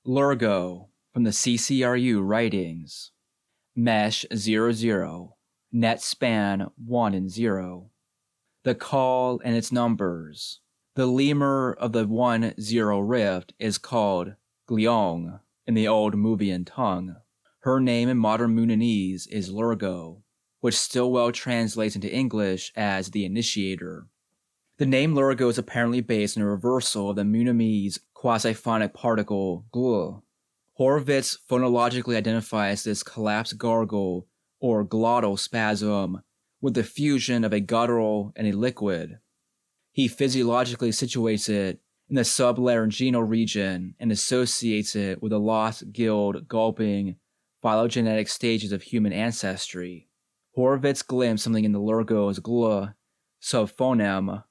Lurgo from the CCRU Writings. Mesh 00. Net span 1 and 0. The call and its numbers. The lemur of the 1-0 rift is called Gleong in the old Movian tongue. Her name in modern Moonanese is Lurgo, which still well translates into English as the initiator. The name Lurgo is apparently based on a reversal of the Moonamese quasi-phonic particle gl. Horvitz phonologically identifies this collapsed gargle or glottal spasm with the fusion of a guttural and a liquid. He physiologically situates it in the sublaryngeal region and associates it with the lost gilled, gulping, phylogenetic stages of human ancestry. Horvitz glimpsed something in the Lurgo's gl subphoneme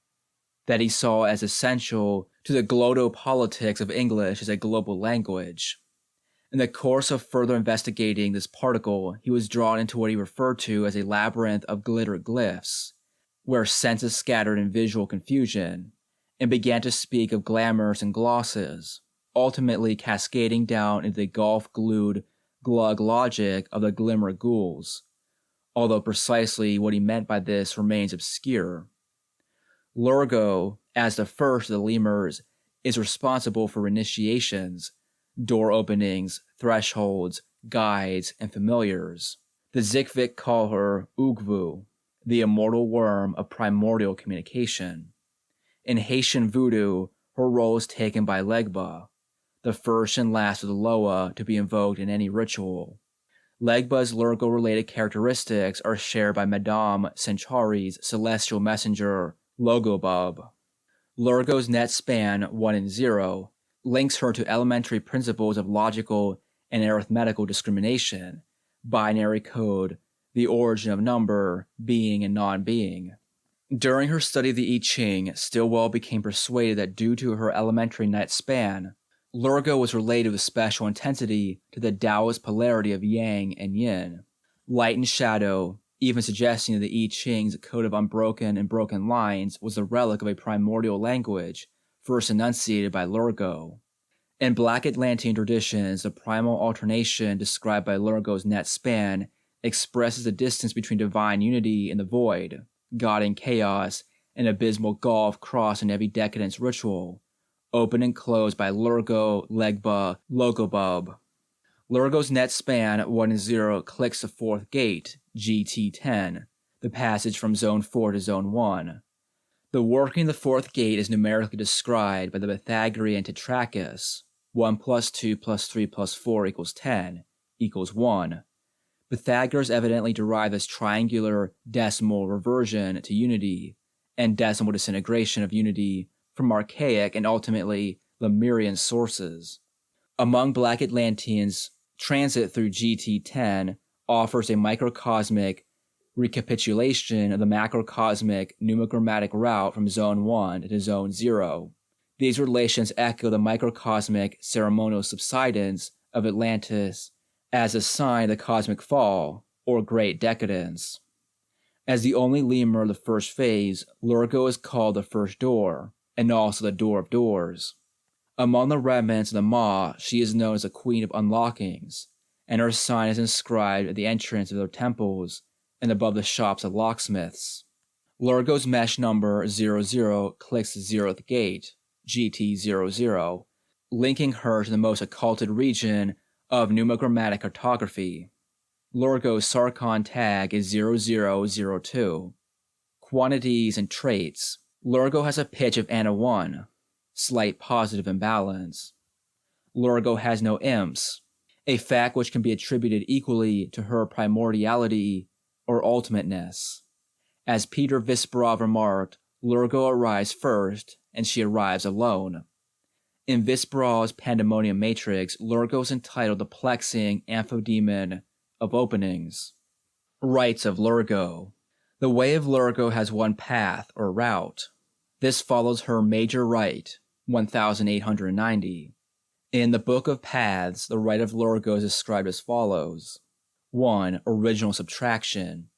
that he saw as essential to the glottopolitics of English as a global language. In the course of further investigating this particle, he was drawn into what he referred to as a labyrinth of glittered glyphs, where senses scattered in visual confusion, and began to speak of glamours and glosses, ultimately cascading down into the gulf-glued glug logic of the glimmer ghouls, although precisely what he meant by this remains obscure. Lurgo, as the first of the lemurs, is responsible for initiations, door openings, thresholds, guides, and familiars. The Zikvik call her Ugvu, the immortal worm of primordial communication. In Haitian voodoo, her role is taken by Legba, the first and last of the Loa to be invoked in any ritual. Legba's Lurgo-related characteristics are shared by Madame Centauri's celestial messenger, Logobub. Lurgo's net span 1 and 0 links her to elementary principles of logical and arithmetical discrimination, binary code, the origin of number, being and non-being. During her study of the I Ching, Stilwell became persuaded that due to her elementary net span, Lurgo was related with special intensity to the Taoist polarity of yang and yin, light and shadow, even suggesting that the I Ching's code of unbroken and broken lines was the relic of a primordial language first enunciated by Lurgo. In Black Atlantean traditions, the primal alternation described by Lurgo's net span expresses the distance between divine unity and the void, God and chaos, an abysmal gulf crossed in every decadence ritual, open and closed by Lurgo, Legba, Logobub. Lurgo's net span 1 and 0 clicks the fourth gate, GT10, the passage from Zone 4 to Zone 1. The working of the fourth gate is numerically described by the Pythagorean tetrachus, 1 plus 2 plus 3 plus 4 equals 10, equals 1. Pythagoras evidently derived this triangular decimal reversion to unity and decimal disintegration of unity from archaic and ultimately Lemurian sources. Among Black Atlanteans, transit through GT10 offers a microcosmic recapitulation of the macrocosmic numismatic route from Zone 1 to Zone 0. These relations echo the microcosmic ceremonial subsidence of Atlantis as a sign of the cosmic fall, or great decadence. As the only lemur of the first phase, Lurgo is called the first door, and also the door of doors. Among the remnants of the Ma, she is known as the Queen of Unlockings, and her sign is inscribed at the entrance of their temples and above the shops of locksmiths. Lurgo's mesh number 00 clicks the 0th gate, GT00, linking her to the most occulted region of numismatic cartography. Lurgo's Sarkon tag is 0002. Quantities and traits. Lurgo has a pitch of Ana 1, slight positive imbalance. Lurgo has no imps, a fact which can be attributed equally to her primordiality or ultimateness. As Peter Visparov remarked, Lurgo arrives first, and she arrives alone. In Visparov's Pandemonium Matrix, Lurgo is entitled the plexing amphidemon of openings. Rites of Lurgo. The way of Lurgo has one path, or route. This follows her major rite, 1890. In the Book of Paths, the rite of Lurgo is described as follows. 1. Original subtraction.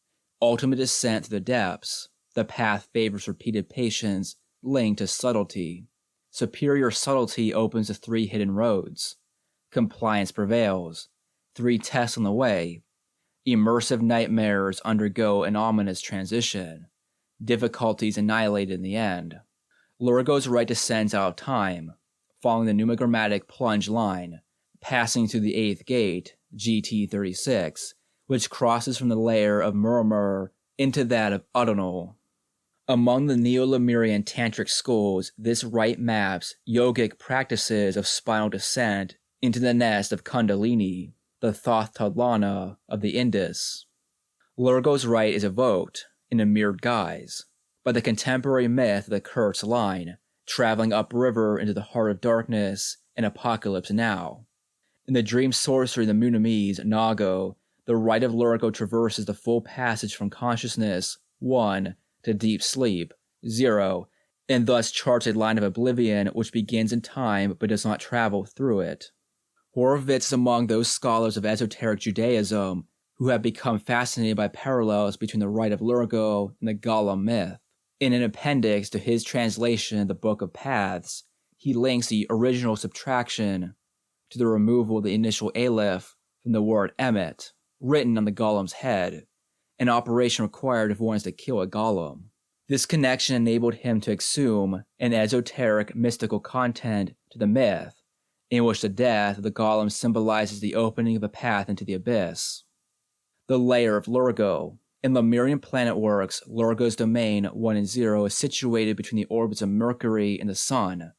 Ultimate descent to the depths. The path favors repeated patience linked to subtlety. Superior subtlety opens the 3 hidden roads. Compliance prevails. 3 tests on the way. Immersive nightmares undergo an ominous transition. Difficulties annihilated in the end. Lurgo's right descends out of time, following the pneumogrammatic plunge line, passing through the 8th gate, GT36, which crosses from the layer of Murmur into that of Udonal. Among the Neo-Lemurian tantric schools, this rite maps yogic practices of spinal descent into the nest of Kundalini, the Thoth-Tadlana of the Indus. Lurgo's rite is evoked, in a mirrored guise, by the contemporary myth of the Kurtz line, traveling upriver into the heart of darkness and apocalypse now. In the dream sorcery of the Munamese, Nago, the rite of Lurgo traverses the full passage from consciousness, 1, to deep sleep, 0, and thus charts a line of oblivion which begins in time but does not travel through it. Horowitz is among those scholars of esoteric Judaism who have become fascinated by parallels between the rite of Lurgo and the Golem myth. In an appendix to his translation of the Book of Paths, he links the original subtraction to the removal of the initial aleph from the word emet, written on the golem's head, an operation required if one is to kill a golem. This connection enabled him to exhume an esoteric mystical content to the myth, in which the death of the golem symbolizes the opening of a path into the abyss. The layer of Lurgo. In Lemurian planet works, Lurgo's domain 1 and 0 is situated between the orbits of Mercury and the Sun.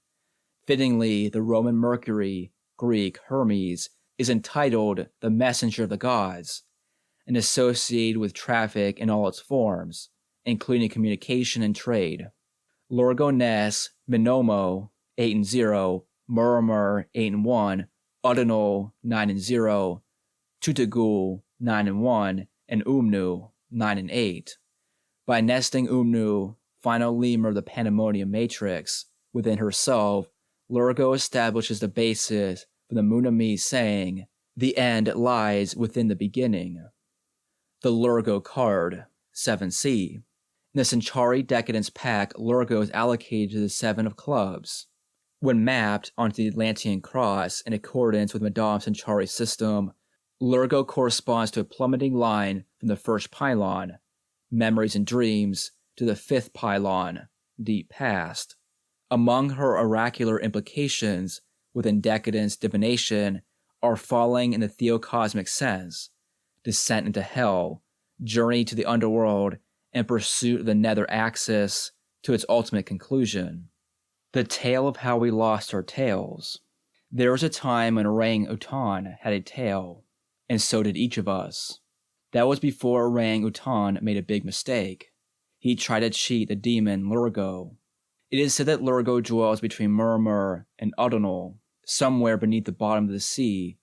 Fittingly, the Roman Mercury, Greek Hermes, is entitled the Messenger of the Gods, and associated with traffic in all its forms, including communication and trade. Lurgo Ness, Minomo, 8 and 0, Murmur, 8 and 1, Udinal, 9 and 0, Tutagul, 9 and 1, and Umnu, 9 and 8. By nesting Umnu, final lemur of the Pandemonium matrix, within herself, Lurgo establishes the basis for the Munamese saying, "The end lies within the beginning." The Lurgo card, 7C. In the Centauri Decadence pack, Lurgo is allocated to the 7 of clubs. When mapped onto the Atlantean cross in accordance with Madame Centauri's system, Lurgo corresponds to a plummeting line from the first pylon, memories and dreams, to the 5th pylon, deep past. Among her oracular implications within decadence divination are falling in the theocosmic sense, descent into hell, journey to the underworld, and pursuit of the nether axis to its ultimate conclusion. The tale of how we lost our tails. There was a time when orang-utan had a tail, and so did each of us. That was before orang-utan made a big mistake. He tried to cheat the demon Lurgo. It is said that Lurgo dwells between Murmur and Udinal, somewhere beneath the bottom of the sea,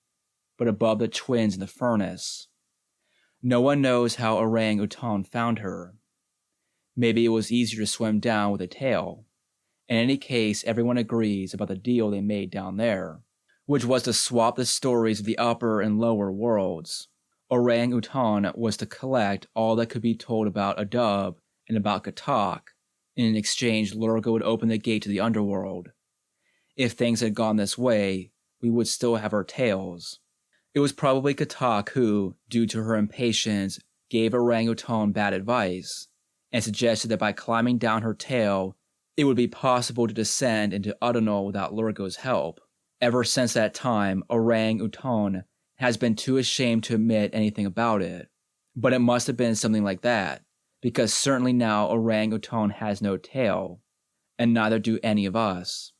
but above the twins in the furnace. No one knows how orang-utan found her. Maybe it was easier to swim down with a tail. In any case, everyone agrees about the deal they made down there, which was to swap the stories of the upper and lower worlds. Orang-utan was to collect all that could be told about Adub and about Katak, and in exchange Lurgo would open the gate to the underworld. If things had gone this way, we would still have our tails. It was probably Katak who, due to her impatience, gave orang-utan bad advice, and suggested that by climbing down her tail, it would be possible to descend into Udinal without Lurgo's help. Ever since that time, orang-utan has been too ashamed to admit anything about it. But it must have been something like that, because certainly now orang-utan has no tail, and neither do any of us.